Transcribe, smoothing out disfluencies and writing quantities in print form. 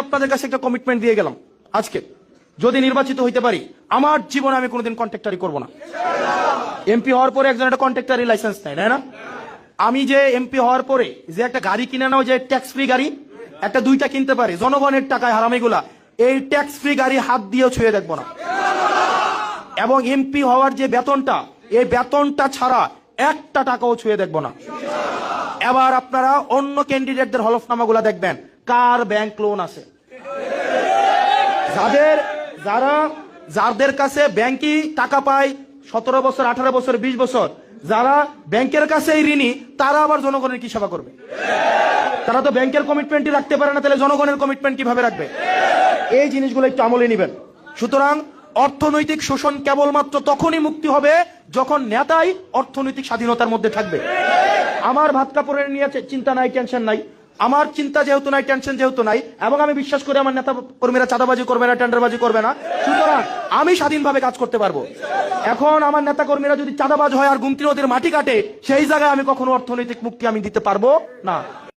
আপনাদের কাছে একটা কমিটমেন্ট দিয়ে গেলাম, আজকে যদি নির্বাচিত হইতে পারি আমার জীবনে আমি কোনোদিন কন্ট্রাক্টরি করব না। এমপি হওয়ার পরে একজন একটা কন্ট্রাক্টরি লাইসেন্স নেয়, তাই না? আমি যে এমপি হওয়ার পরে যে একটা গাড়ি কিনে নাও, যে ট্যাক্স ফ্রি গাড়ি একটা দুইটা কিনতে পারে জনগণের টাকায় হারামিগুলা, এই ট্যাক্স ফ্রি গাড়ি হাত দিয়েও ছুঁয়ে দেখবো না। এবং এমপি হওয়ার যে বেতনটা, এই বেতনটা ছাড়া একটা টাকাও ছুঁয়ে দেখবো না। এবার আপনারা অন্য ক্যান্ডিডেটদের হলফনামাগুলা দেখবেন, কার ব্যাংক লোন আছে, যাদের কাছে ব্যাংকই টাকা পায় 17 বছর 18 বছর 20 বছর, যারা ব্যাংকের কাছে ঋণী, তারা আবার জনগণের কি সেবা করবে? তারা তো ব্যাংকের কমিটমেন্টই রাখতে পারে না, তাহলে জনগণের কমিটমেন্ট কিভাবে রাখবে? এই জিনিসগুলো একটু আমলে নেবেন। সুতরাং অর্থনৈতিক শোষণ কেবলমাত্র তখনই মুক্তি হবে যখন নেতাই অর্থনৈতিক স্বাধীনতার মধ্যে থাকবে। আমার ভাত কাপড়ের নিয়ে চিন্তা নাই, টেনশন নাই, আমার চিন্তা যেহেতু নাই, টেনশন যেহেতু নাই, এবং আমি বিশ্বাস করি আমার নেতা কর্মীরা চাঁদাবাজি করবে না, টেন্ডারবাজি করবে না, সুতরাং আমি স্বাধীনভাবে কাজ করতে পারবো। এখন আমার নেতা কর্মীরা যদি চাঁদাবাজ হয় আর গুমতি নদীর মাটি কাটে, সেই জায়গায় আমি কখনো অর্থনৈতিক মুক্তি আমি দিতে পারবো না।